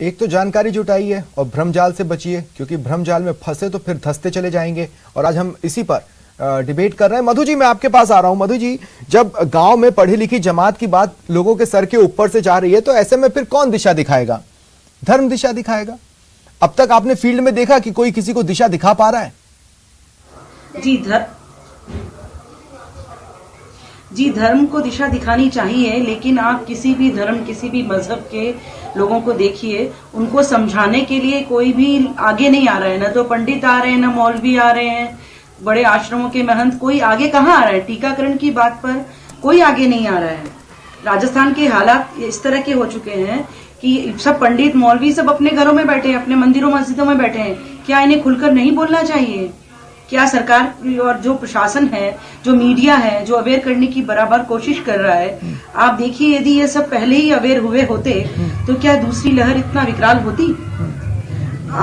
एक तो जानकारी जुटाई है और भ्रमजाल से बचिए, क्योंकि भ्रमजाल में फंसे तो फिर धंसते चले जाएंगे। और आज हम इसी पर डिबेट कर रहे हैं। मधु जी, मैं आपके पास आ रहा हूं। मधु जी, जब गांव में पढ़ी लिखी जमात की बात लोगों के सर के ऊपर से जा रही है, तो ऐसे में फिर कौन दिशा दिखाएगा? धर्म दिशा दिखाएगा। अब तक आपने फील्ड में देखा कि कोई किसी को दिशा दिखा पा रहा है? जी, धर्म को दिशा दिखानी चाहिए, लेकिन आप किसी भी धर्म, किसी भी मजहब के लोगों को देखिए, उनको समझाने के लिए कोई भी आगे नहीं आ रहा है। ना तो पंडित आ रहे हैं, ना मौलवी आ रहे हैं, बड़े आश्रमों के महंत, कोई आगे कहाँ आ रहा है? टीकाकरण की बात पर कोई आगे नहीं आ रहा है। राजस्थान के हालात इस तरह के हो चुके हैं कि सब पंडित मौलवी सब अपने घरों में बैठे हैं, अपने मंदिरों मस्जिदों में बैठे हैं। क्या इन्हें खुलकर नहीं बोलना चाहिए? क्या सरकार और जो प्रशासन है, जो मीडिया है, जो अवेयर करने की बराबर कोशिश कर रहा है, आप देखिए, यदि ये सब पहले ही अवेयर हुए होते तो क्या दूसरी लहर इतना विकराल होती?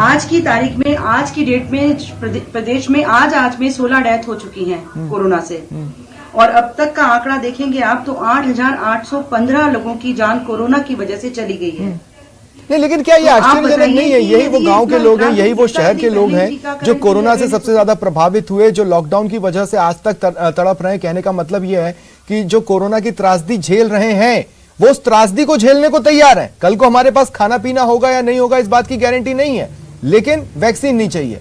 आज की तारीख में, आज की डेट में प्रदेश में आज में 16 डेथ हो चुकी हैं कोरोना से, और अब तक का आंकड़ा देखेंगे आप तो 8,815 लोगों की जान कोरोना की वजह से चली गई है। नहीं, लेकिन क्या ये आश्चर्यजनक नहीं है? यही वो गांव के लोग हैं, यही वो शहर के लोग हैं जो कोरोना से सबसे ज्यादा प्रभावित हुए, जो लॉकडाउन की वजह से आज तक तड़प रहे हैं। कहने का मतलब ये है कि जो कोरोना की त्रासदी झेल रहे हैं, वो उस त्रासदी को झेलने को तैयार हैं। कल को हमारे पास खाना पीना होगा या नहीं होगा, इस बात की गारंटी नहीं है, लेकिन वैक्सीन नहीं चाहिए।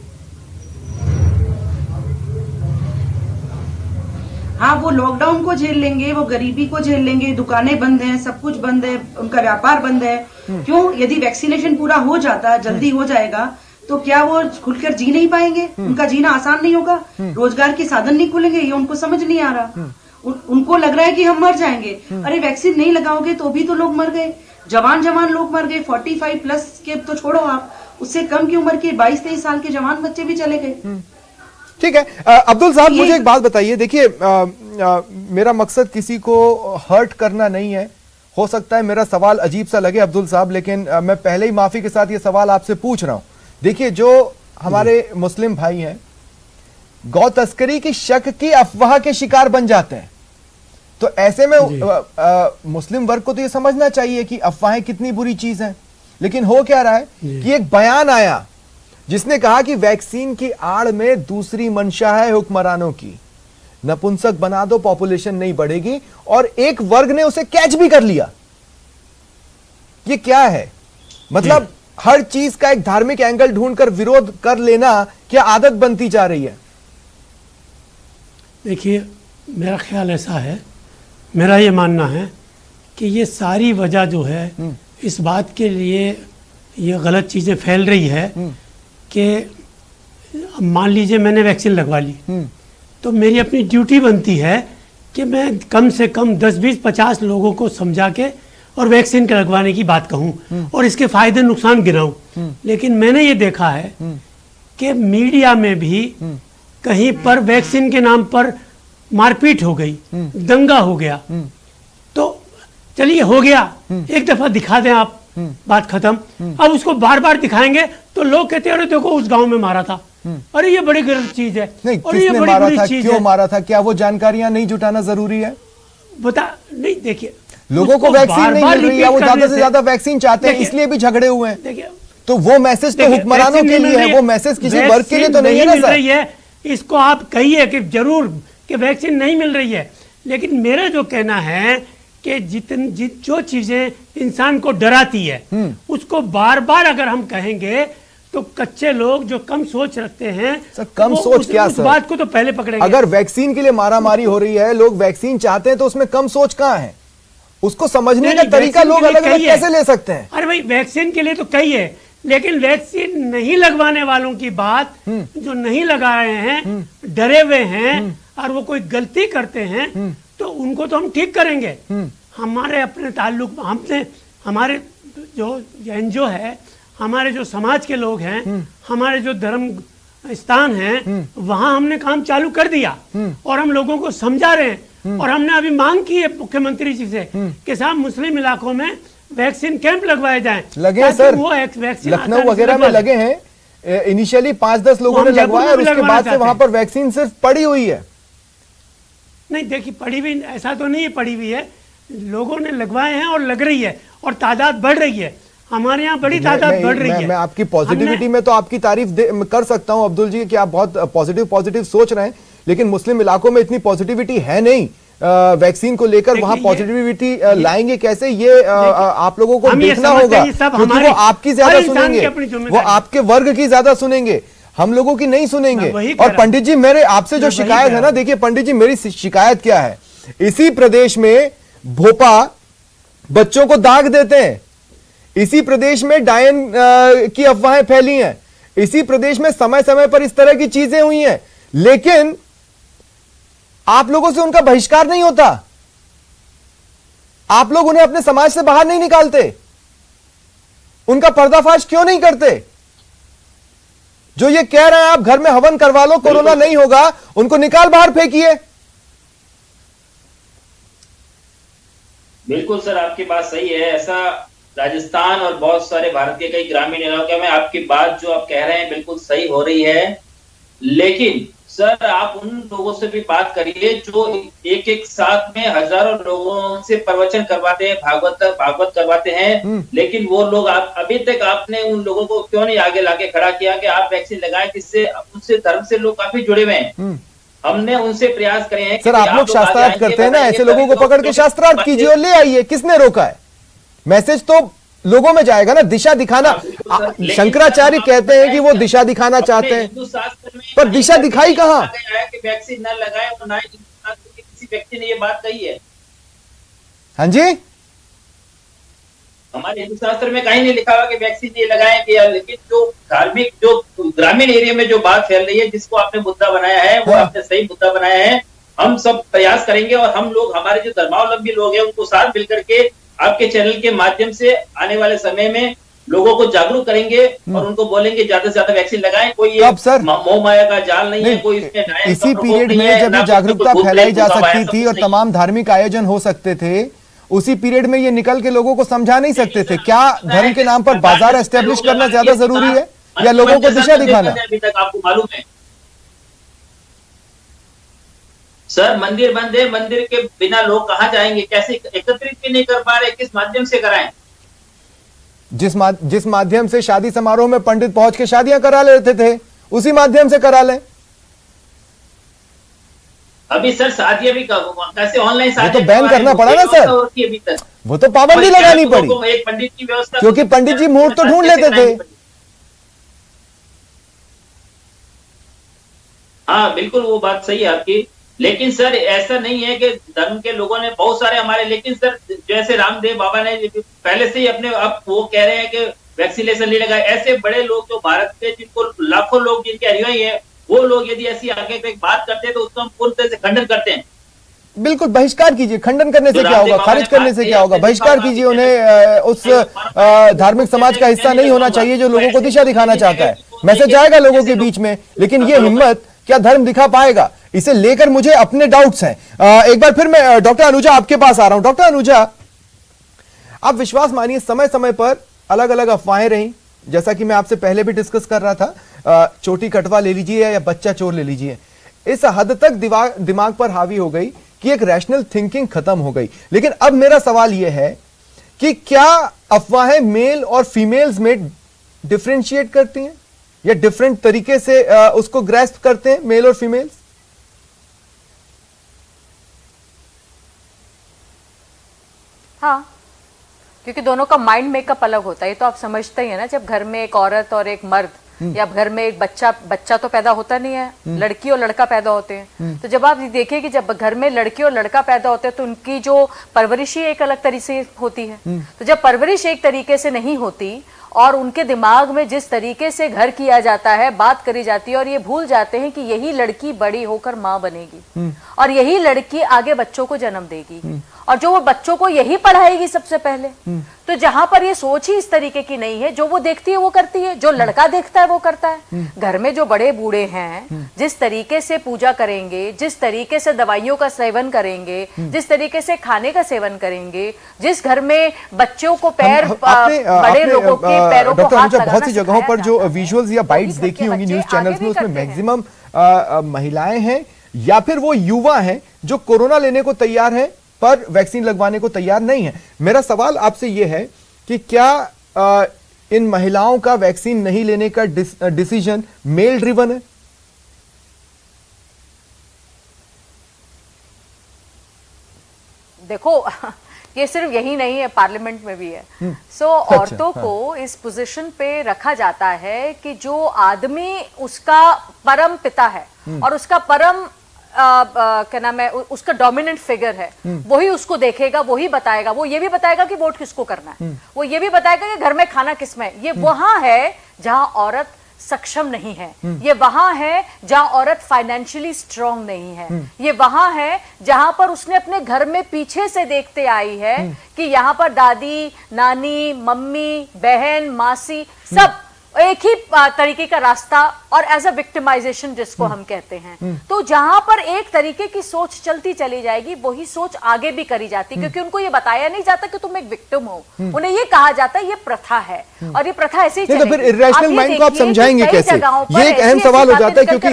हाँ, वो लॉकडाउन को झेल लेंगे, वो गरीबी को झेल लेंगे, दुकानें बंद हैं, सब कुछ बंद है, उनका व्यापार बंद है। क्यों? यदि वैक्सीनेशन पूरा हो जाता, जल्दी हो जाएगा, तो क्या वो खुलकर जी नहीं पाएंगे? उनका जीना आसान नहीं होगा? रोजगार के साधन नहीं खुलेंगे? ये उनको समझ नहीं आ रहा। उनको लग रहा है कि हम मर जाएंगे। अरे वैक्सीन नहीं लगाओगे तो भी तो लोग मर गए, जवान लोग मर गए। 45 प्लस के तो छोड़ो आप, उससे कम की उम्र के 22-23 साल के जवान बच्चे भी चले गए। ठीक है, अब्दुल साहब, मुझे एक बात बताइए। देखिए, मेरा मकसद किसी को हर्ट करना नहीं है। हो सकता है मेरा सवाल अजीब सा लगे अब्दुल साहब, लेकिन मैं पहले ही माफी के साथ ये सवाल आपसे पूछ रहा हूं। देखिए, जो हमारे मुस्लिम भाई हैं, गौ तस्करी की शक की अफवाह के शिकार बन जाते हैं, तो ऐसे में मुस्लिम वर्ग को तो ये समझना चाहिए कि अफवाहें कितनी बुरी चीज हैं। लेकिन हो क्या रहा है कि एक बयान आया जिसने कहा कि वैक्सीन की आड़ में दूसरी मंशा है हुक्मरानों की, नपुंसक बना दो, पॉपुलेशन नहीं बढ़ेगी, और एक वर्ग ने उसे कैच भी कर लिया। ये क्या है? मतलब हर चीज का एक धार्मिक एंगल ढूंढकर विरोध कर लेना क्या आदत बनती जा रही है? देखिए, मेरा ख्याल ऐसा है, मेरा ये मानना है कि ये सारी वजह जो है इस बात के लिए ये गलत चीजें फैल रही है कि मान लीजिए मैंने वैक्सीन लगवा ली, तो मेरी अपनी ड्यूटी बनती है कि मैं कम से कम 10-20-50 लोगों को समझा के और वैक्सीन के लगवाने की बात कहूं और इसके फायदे नुकसान गिनाऊं। लेकिन मैंने ये देखा है कि मीडिया में भी कहीं पर वैक्सीन के नाम पर मारपीट हो गई, दंगा हो गया। तो चलिए, हो गया, एक दफा दिखा दें आप, बात खत्म। अब उसको बार बार दिखाएंगे तो लोग कहते हैं, अरे देखो उस गांव में मारा था, अरे ये बड़ी गलत चीज है। नहीं, और ये किसने बड़ी मारा बुरी था, चीज क्यों है। मारा था, क्या वो जानकारियां नहीं जुटाना जरूरी है? नहीं, देखिए, लोगों को वैक्सीन नहीं मिल रही है, वो ज्यादा से ज्यादा वैक्सीन चाहते हैं, इसलिए भी झगड़े हुए हैं। देखिए, तो वो मैसेज तो हुक्मरानों के लिए है, वो मैसेज किसी वर्ग के लिए तो नहीं है ना सर। इसको आप कहिए कि जरूर कि वैक्सीन नहीं मिल रही है, लेकिन मेरा जो कहना है कि जो चीजें इंसान को डराती है उसको बार बार अगर हम कहेंगे तो कच्चे लोग जो कम सोच रखते हैं, सर कम सोच क्या सर? बात को तो पहले पकड़ेंगे। अगर वैक्सीन के लिए मारामारी हो रही है, लोग वैक्सीन चाहते हैं, तो उसमें कम सोच कहाँ है? उसको समझने का तरीका लोग अलग अलग कैसे ले सकते हैं? अरे भाई, वैक्सीन के लिए तो कही है, लेकिन वैक्सीन नहीं लगवाने वालों की बात, जो नहीं लगा रहे हैं, डरे हुए हैं और वो कोई गलती करते हैं, तो उनको तो हम ठीक करेंगे। हमारे अपने ताल्लुक, हमने, हमारे जो एनजीओ है, हमारे जो समाज के लोग हैं, हमारे जो धर्म स्थान हैं, वहां हमने काम चालू कर दिया और हम लोगों को समझा रहे हैं। और हमने अभी मांग की है मुख्यमंत्री जी से कि साहब मुस्लिम इलाकों में वैक्सीन कैंप लगवाए जाएं। लगे सर, वो वैक्सीन लखनऊ वगैरह में लगे हैं। इनिशियली 5-10 लोगों ने लगवाया और उसके बाद से वहां पर वैक्सीन सिर्फ पड़ी हुई है। नहीं, देखिए, पड़ी हुई ऐसा तो नहीं है, पड़ी हुई है, लोगों ने लगवाए हैं और लग रही है और तादाद बढ़ रही है। हमारे यहाँ बड़ी तादाद बढ़ रही है। मैं आपकी पॉजिटिविटी में तो आपकी तारीफ कर सकता हूं अब्दुल जी कि आप बहुत पॉजिटिव सोच रहे हैं, लेकिन मुस्लिम इलाकों में इतनी पॉजिटिविटी है नहीं वैक्सीन को लेकर। वहां पॉजिटिविटी लाएंगे कैसे, ये आप लोगों को देखना होगा, क्योंकि वो आपकी ज्यादा सुनेंगे, वो आपके वर्ग की ज्यादा सुनेंगे, हम लोगों की नहीं सुनेंगे। और पंडित जी, मेरे आपसे जो शिकायत है ना, देखिए पंडित जी, मेरी शिकायत क्या है, इसी प्रदेश में भोपा बच्चों को दाग देते हैं, इसी प्रदेश में डायन की अफवाहें फैली हैं, इसी प्रदेश में समय समय पर इस तरह की चीजें हुई हैं, लेकिन आप लोगों से उनका बहिष्कार नहीं होता, आप लोग उन्हें अपने समाज से बाहर नहीं निकालते, उनका पर्दाफाश क्यों नहीं करते? जो ये कह रहे हैं आप घर में हवन करवा लो, कोरोना नहीं होगा, उनको निकाल बाहर फेंकिए। बिल्कुल सर, आपकी बात सही है। ऐसा राजस्थान और बहुत सारे भारत के कई ग्रामीण इलाकों में आपकी बात जो आप कह रहे हैं बिल्कुल सही हो रही है, लेकिन सर आप उन लोगों से भी बात करिए जो एक एक साथ में हजारों लोगों से प्रवचन करवाते हैं, भागवत करवाते हैं, लेकिन वो लोग अभी तक आपने उन लोगों को क्यों नहीं आगे लाके खड़ा किया कि आप वैक्सीन लगाएं, जिससे उनसे धर्म से लोग काफी जुड़े हुए हैं। हमने उनसे प्रयास करे हैं। सर आप लोग शास्त्रार्थ करते हैं ना, ऐसे लोगों को पकड़ के शास्त्रार्थ कीजिए और ले आइए, किसने रोका है? मैसेज तो लोगों में जाएगा ना, दिशा दिखाना। शंकराचार्य कहते हैं कि वो दिशा दिखाना चाहते हैं, पर दिशा दिखाई कहां? वैक्सीन न लगाए, और ना ही किसी व्यक्ति ने ये बात कही है। हाँ जी, हमारे हिंदू शास्त्र में कहीं नहीं लिखा हुआ कि वैक्सीन ये लगाएं कि, लेकिन जो धार्मिक जो ग्रामीण एरिया में जो बात फैल रही है, जिसको आपने मुद्दा बनाया है, वो आपने सही मुद्दा बनाया है। हम सब प्रयास करेंगे और हम लोग, हमारे जो धर्मावलंबी लोग हैं, उनको साथ मिलकर के आपके चैनल के माध्यम से आने वाले समय में लोगों को जागरूक करेंगे और उनको बोलेंगे ज्यादा से ज्यादा वैक्सीन लगाएं। कोई मोह माया का जाल नहीं है, कोई इसमें इसी पीरियड में जब ये जागरूकता फैलाई जा सकती थी और तमाम धार्मिक आयोजन हो सकते थे, उसी पीरियड में ये निकल के लोगों को समझा नहीं सकते थे? क्या धर्म के नाम पर बाजार एस्टेब्लिश करना ज्यादा जरूरी है या लोगों को दिशा दिखाना? अभी तक आपको मालूम है सर, मंदिर बंद है, मंदिर के बिना लोग कहां जाएंगे? कैसे एकत्रित भी नहीं कर पा रहे, किस माध्यम से कराएं? जिस माध्यम से शादी समारोह में पंडित पहुंच के शादियां करा लेते थे, उसी माध्यम से करा लें। अभी सर शादियां भी कैसे ऑनलाइन शादी, वो तो बैन करना पड़ा ना सर, अभी तक वो तो पाबंदी लगानी पड़ी, एक पंडित की व्यवस्था, क्योंकि पंडित जी मुहूर्त तो ढूंढ लेते थे। हाँ बिल्कुल, वो बात सही है आपकी, लेकिन सर ऐसा नहीं है कि धर्म के लोगों ने बहुत सारे हमारे, लेकिन सर जैसे रामदेव बाबा ने पहले से ही अपने, अब वो कह रहे हैं कि वैक्सीनेशन नहीं लगाए, ऐसे बड़े लोग जो भारत के, जिनको लाखों लोग जिनके अनुयायी है, वो लोग यदि ऐसी आगे एक बात करते हैं तो उसको हम पूरी तरह से खंडन करते हैं। बिल्कुल, बहिष्कार कीजिए। खंडन करने से क्या होगा, खारिज करने से क्या होगा? बहिष्कार कीजिए उन्हें, उस धार्मिक समाज का हिस्सा नहीं होना चाहिए जो लोगों को दिशा दिखाना चाहता है। मैसेज जाएगा लोगों के बीच में, लेकिन ये हिम्मत क्या धर्म दिखा पाएगा? इसे लेकर मुझे अपने डाउट्स हैं। एक बार फिर मैं डॉक्टर अनुजा आपके पास आ रहा हूं। डॉक्टर अनुजा, आप विश्वास मानिए, समय समय पर अलग अलग अफवाहें रही, जैसा कि मैं आपसे पहले भी डिस्कस कर रहा था, चोटी कटवा ले लीजिए या बच्चा चोर ले लीजिए, इस हद तक दिमाग पर हावी हो गई कि एक रैशनल थिंकिंग खत्म हो गई। लेकिन अब मेरा सवाल यह है कि क्या अफवाहें मेल और फीमेल्स में डिफरेंशिएट करती हैं या डिफरेंट तरीके से उसको ग्रैस्प करते हैं मेल और फीमेल्स? हाँ, क्योंकि दोनों का माइंड मेकअप अलग होता है। ये तो आप समझते ही है ना, जब घर में एक औरत और एक मर्द या घर में एक बच्चा तो पैदा होता नहीं है, लड़की और लड़का पैदा होते हैं। तो जब आप देखिए कि जब घर में लड़की और लड़का पैदा होते हैं तो उनकी जो परवरिश ही एक अलग तरीके से होती है। तो जब परवरिश एक तरीके से नहीं होती और उनके दिमाग में जिस तरीके से घर किया जाता है, बात करी जाती है, और ये भूल जाते हैं कि यही लड़की बड़ी होकर माँ बनेगी और यही लड़की आगे बच्चों को जन्म देगी और जो वो बच्चों को यही पढ़ाएगी सबसे पहले। तो जहां पर ये सोच ही इस तरीके की नहीं है, जो वो देखती है वो करती है, जो लड़का देखता है वो करता है। घर में जो बड़े बूढ़े हैं जिस तरीके से पूजा करेंगे, जिस तरीके से दवाइयों का सेवन करेंगे, जिस तरीके से खाने का सेवन करेंगे, जिस घर में बच्चों को बड़े लोगों के पैरों को हाथ लगाना, बहुत सी जगहों पर जो विजुअल्स या बाइट्स देखी होंगी न्यूज चैनल्स में, उसमें मैक्सिमम महिलाएं हैं या फिर वो युवा हैं जो कोरोना लेने को तैयार हैं पर वैक्सीन लगवाने को तैयार नहीं है। मेरा सवाल आपसे यह है कि क्या इन महिलाओं का वैक्सीन नहीं लेने का डिसीजन मेल ड्रिवन है? देखो ये सिर्फ यही नहीं है, पार्लियामेंट में भी है। सो औरतों को इस पोजीशन पे रखा जाता है कि जो आदमी उसका परम पिता है और उसका परम क्या नाम है, उसका डोमिनेंट फिगर है, वही उसको देखेगा, वही बताएगा। वो ये भी बताएगा कि वोट किसको करना है, वो ये भी बताएगा कि घर में खाना किसमें। ये वहां है जहां औरत सक्षम नहीं है, ये वहां है जहां औरत फाइनेंशियली स्ट्रांग नहीं है, ये वहां है जहां पर उसने अपने घर में पीछे से देखते आई है कि यहाँ पर दादी, नानी, मम्मी, बहन, मासी सब एक ही तरीके का रास्ता, और एज अ विक्टिमाइजेशन जिसको हम कहते हैं। तो जहां पर एक तरीके की सोच चलती चली जाएगी, वही सोच आगे भी करी जाती, क्योंकि उनको ये बताया नहीं जाता कि तुम एक विक्टिम हो, उन्हें ये कहा जाता है ये प्रथा है और ये प्रथा ऐसे ही नहीं तो फिर चलेगी। इरेशनल माइंड को आप समझाएंगे कैसे? ये एक अहम सवाल हो जाता है, क्योंकि